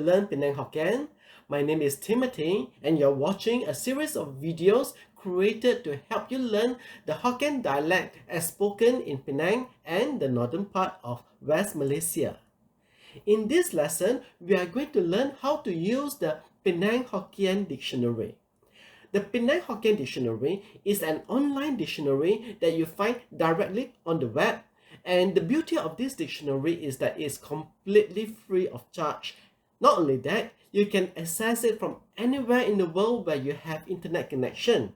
learn Penang Hokkien. My name is Timothy and you're watching a series of videos created to help you learn the Hokkien dialect as spoken in Penang and the northern part of West Malaysia. In this lesson, we are going to learn how to use the Penang Hokkien Dictionary. The Penang Hokkien Dictionary is an online dictionary that you find directly on the web. And the beauty of this dictionary is that it's completely free of charge. Not only that, you can access it from anywhere in the world where you have internet connection.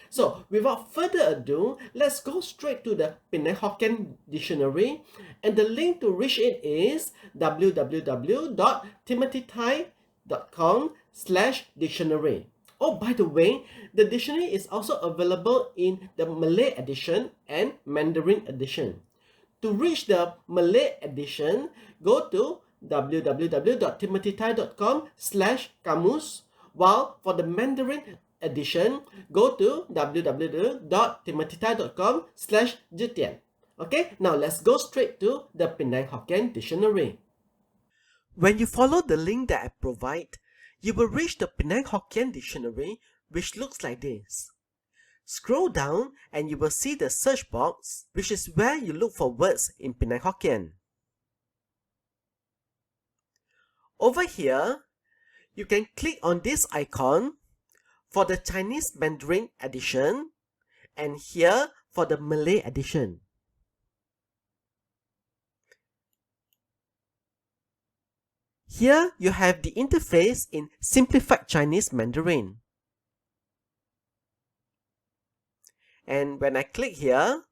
So, without further ado, let's go straight to the Penang Hokkien Dictionary. And the link to reach it is www.timothythai.com/dictionary. Oh, by the way, the dictionary is also available in the Malay edition and Mandarin edition. To reach the Malay edition, go to www.timothythai.com/kamus, while for the Mandarin edition, go to www.timothythai.com/jitian. Okay, now let's go straight to the Penang Hokkien Dictionary. When you follow the link that I provide, you will reach the Penang Hokkien Dictionary, which looks like this. Scroll down and you will see the search box, which is where you look for words in Penang Hokkien. Over here, you can click on this icon for the Chinese Mandarin edition and here for the Malay edition. Here you have the interface in Simplified Chinese Mandarin. And when I click here,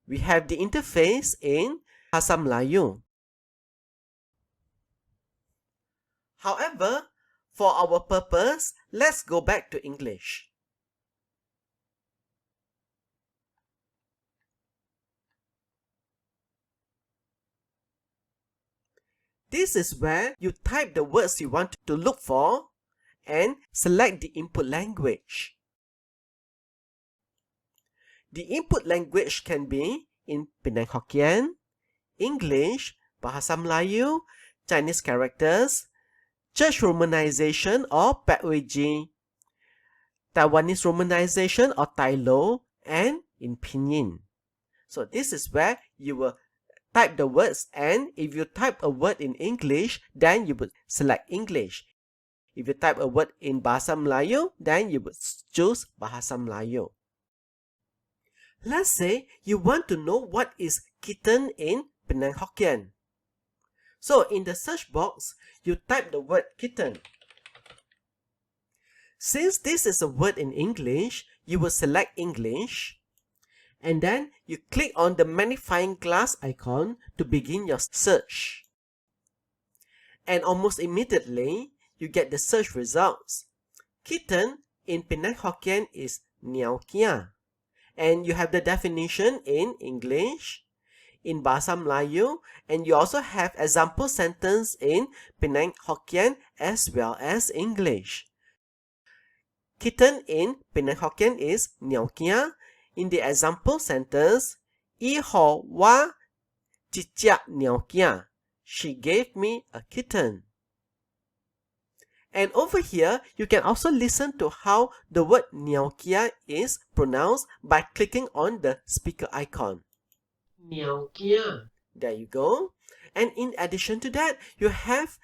we have the interface in Bahasa Melayu. However, for our purpose, let's go back to English. This is where you type the words you want to look for and select the input language. The input language can be in Penang Hokkien, English, Bahasa Melayu, Chinese characters, Church romanization or Patwiji, Taiwanese romanization or Tai Lo, and in Pinyin. So this is where you will type the words, and if you type a word in English, then you would select English. If you type a word in Bahasa Melayu, then you would choose Bahasa Melayu. Let's say you want to know what is kitten in Penang Hokkien. So in the search box, you type the word kitten. Since this is a word in English, you will select English. And then you click on the magnifying glass icon to begin your search. And almost immediately, you get the search results. Kitten in Penang Hokkien is Niao Kia. And you have the definition in English, in Bahasa Melayu, and you also have example sentence in Penang Hokkien as well as English. Kitten in Penang Hokkien is Niao Kia. In the example sentence, I ho wa cicak Niao Kia. She gave me a kitten. And over here, you can also listen to how the word Niao Kia is pronounced by clicking on the speaker icon. Niao Kia. There you go. And in addition to that, you have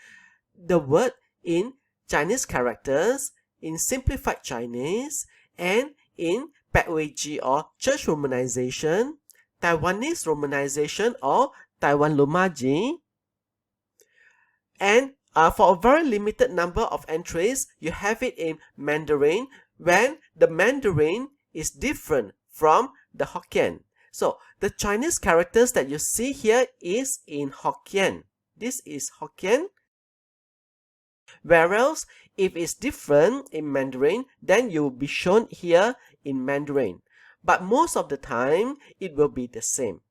the word in Chinese characters, in Simplified Chinese, and in Patwiji or Church romanization, Taiwanese romanization or Taiwan Lomaji, and for a very limited number of entries, you have it in Mandarin when the Mandarin is different from the Hokkien. So the Chinese characters that you see here is in Hokkien. This is Hokkien. Whereas if it's different in Mandarin, then you will be shown here in Mandarin. But most of the time, it will be the same.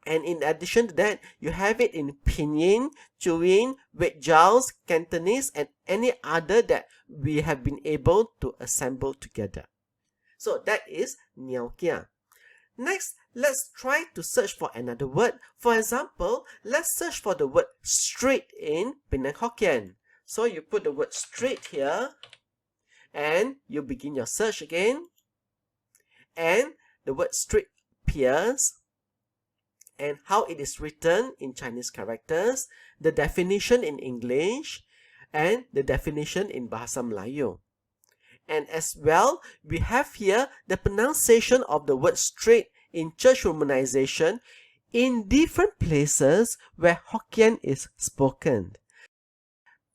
And in addition to that, you have it in Pinyin, Chuyin, Wetjiaos, Cantonese, and any other that we have been able to assemble together. So that is Niao Kia. Next, let's try to search for another word. For example, let's search for the word street in Penang Hokkien. So you put the word street here and you begin your search again. And the word street appears and how it is written in Chinese characters, the definition in English, and the definition in Bahasa Melayu. And as well, we have here the pronunciation of the word street in church romanization in different places where Hokkien is spoken.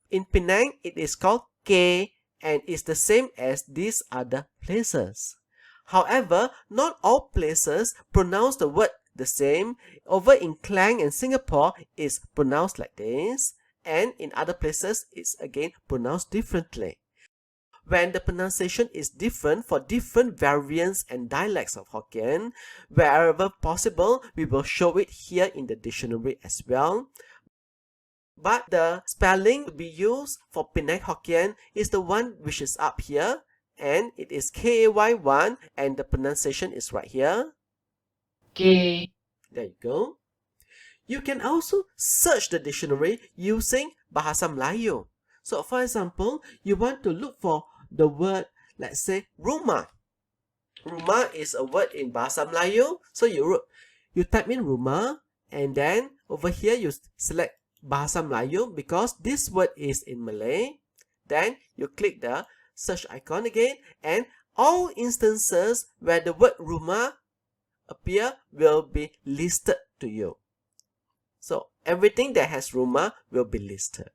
In Penang, it is called K and is the same as these other places. However, not all places pronounce the word the same. Over in Klang and Singapore, it's pronounced like this, and in other places, it's again pronounced differently. When the pronunciation is different for different variants and dialects of Hokkien, wherever possible, we will show it here in the dictionary as well. But the spelling to be used for Penang Hokkien is the one which is up here, and it is KAY1, and the pronunciation is right here. K. There you go. You can also search the dictionary using Bahasa Melayu. So for example, you want to look for the word, let's say, rumah. Rumah is a word in Bahasa Melayu. So you type in rumah, and then over here you select Bahasa Melayu because this word is in Malay. Then you click the search icon again, and all instances where the word rumah appear will be listed to you. So everything that has rumah will be listed.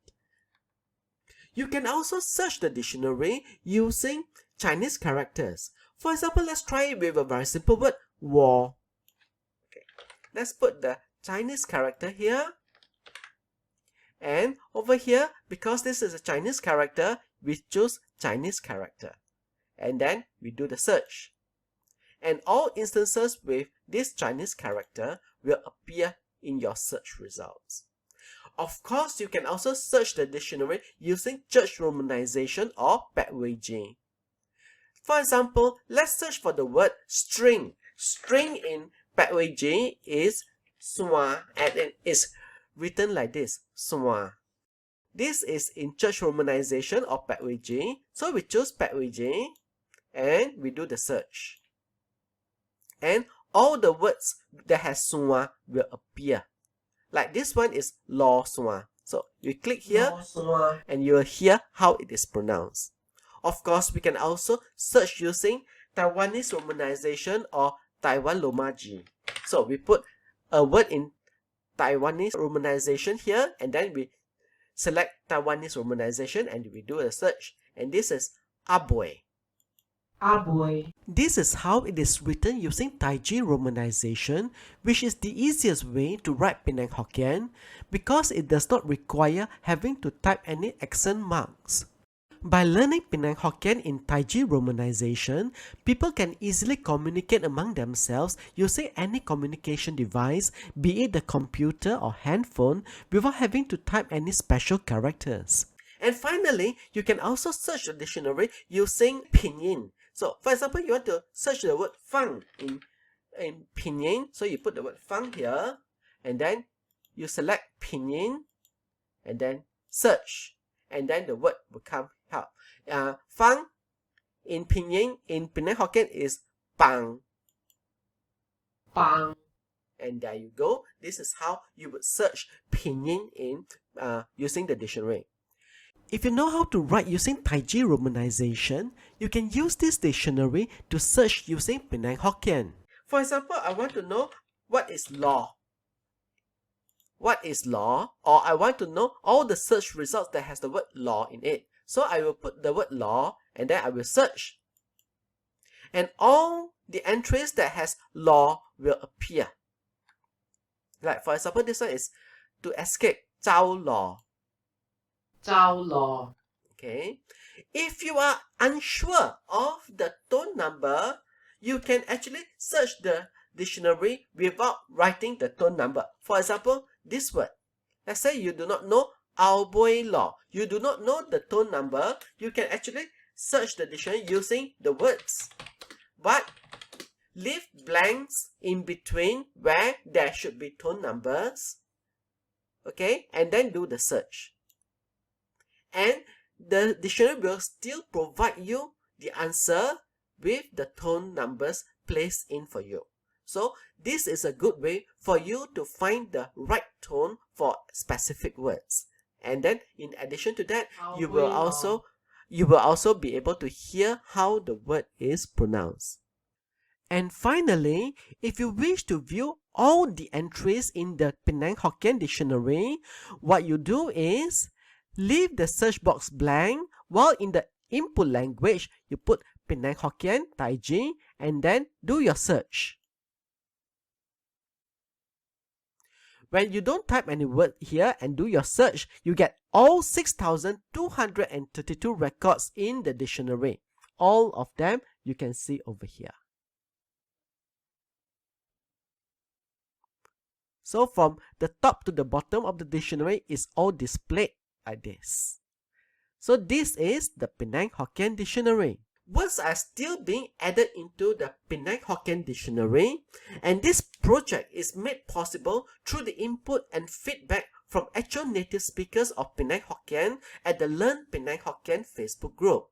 You can also search the dictionary using Chinese characters. For example, let's try it with a very simple word, war. Okay. Let's put the Chinese character here. And over here, because this is a Chinese character, we choose Chinese character. And then we do the search. And all instances with this Chinese character will appear in your search results. Of course, you can also search the dictionary using church romanization or Patway. For example, let's search for the word string. String in Patway is swa, and it is written like this, swa. This is in church romanization or Patway. So we choose Patway and we do the search. And all the words that has swa will appear. Like this one is Law Swa. So you click here and you will hear how it is pronounced. Of course, we can also search using Taiwanese romanization or Taiwan Lomaji. So we put a word in Taiwanese romanization here, and then we select Taiwanese romanization and we do a search. And this is Aboy. Aboy. This is how it is written using Taiji romanization, which is the easiest way to write Penang Hokkien because it does not require having to type any accent marks. By learning Penang Hokkien in Taiji romanization, people can easily communicate among themselves using any communication device, be it the computer or handphone, without having to type any special characters. And finally, you can also search the dictionary using pinyin. So, for example, you want to search the word fang in pinyin. So you put the word fang here, and then you select pinyin, and then search, and then the word will come out. Fang in pinyin in Penang Hokkien is pang. Pang. And there you go. This is how you would search pinyin in using the dictionary. If you know how to write using Taiji romanization, you can use this dictionary to search using Penang Hokkien. For example, I want to know what is law. What is law? Or I want to know all the search results that has the word law in it. So I will put the word law and then I will search. And all the entries that has law will appear. Like for example, this one is to escape Zhao law. Zhao law. Okay. If you are unsure of the tone number, you can actually search the dictionary without writing the tone number. For example, this word. Let's say you do not know Aoboi law. You do not know the tone number. You can actually search the dictionary using the words. But leave blanks in between where there should be tone numbers. Okay, and then do the search. And the dictionary will still provide you the answer with the tone numbers placed in for you. So this is a good way for you to find the right tone for specific words. And then in addition to that, you will also be able to hear how the word is pronounced. And finally, if you wish to view all the entries in the Penang Hokkien Dictionary, what you do is leave the search box blank, while in the input language, you put Penang Hokkien, Taiji, and then do your search. When you don't type any word here and do your search, you get all 6,232 records in the dictionary. All of them you can see over here. So from the top to the bottom of the dictionary is all displayed like this. So this is the Penang Hokkien Dictionary. Words are still being added into the Penang Hokkien Dictionary, and this project is made possible through the input and feedback from actual native speakers of Penang Hokkien at the Learn Penang Hokkien Facebook group.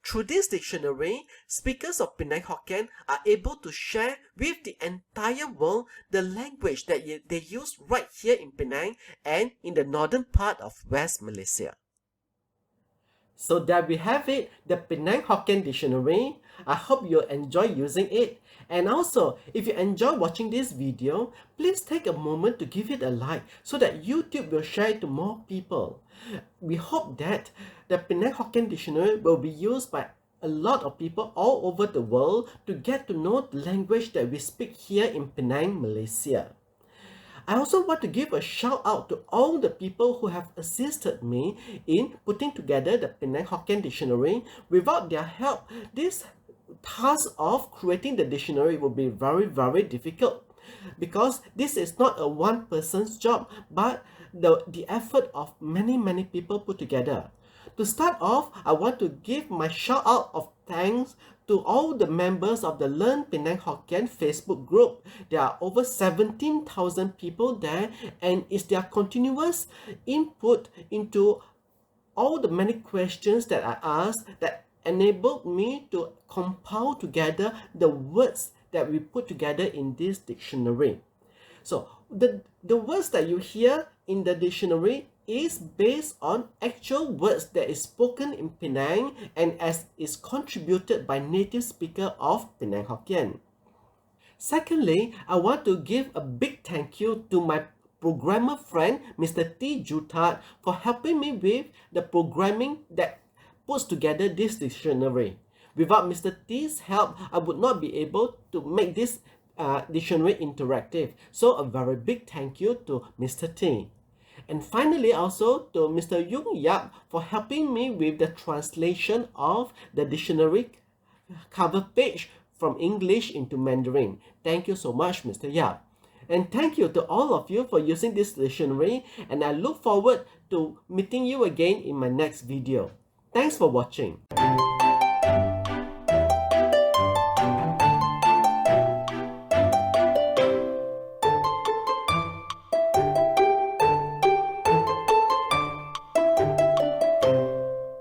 Through this dictionary, speakers of Penang Hokkien are able to share with the entire world the language that they use right here in Penang and in the northern part of West Malaysia. So there we have it, the Penang Hokkien Dictionary. I hope you enjoy using it. And also, if you enjoy watching this video, please take a moment to give it a like so that YouTube will share it to more people. We hope that the Penang Hokkien Dictionary will be used by a lot of people all over the world to get to know the language that we speak here in Penang, Malaysia. I also want to give a shout out to all the people who have assisted me in putting together the Penang Hokkien Dictionary. Without their help, this task of creating the dictionary will be very, very difficult, because this is not a one person's job, but the effort of many people put together. To start off, I want to give my shout out of thanks to all the members of the Learn Penang Hokkien Facebook group. There are over 17,000 people there, and it's their continuous input into all the many questions that I asked that enabled me to compile together the words that we put together in this dictionary. So the words that you hear in the dictionary is based on actual words that is spoken in Penang and as is contributed by native speaker of Penang Hokkien. Secondly, I want to give a big thank you to my programmer friend Mr. T. Jutad for helping me with the programming that puts together this dictionary. Without Mr. T's help, I would not be able to make this dictionary interactive. So a very big thank you to Mr. T. And finally also to Mr. Yung Yap for helping me with the translation of the dictionary cover page from English into Mandarin. Thank you so much, Mr. Yap. And thank you to all of you for using this dictionary, and I look forward to meeting you again in my next video. Thanks for watching.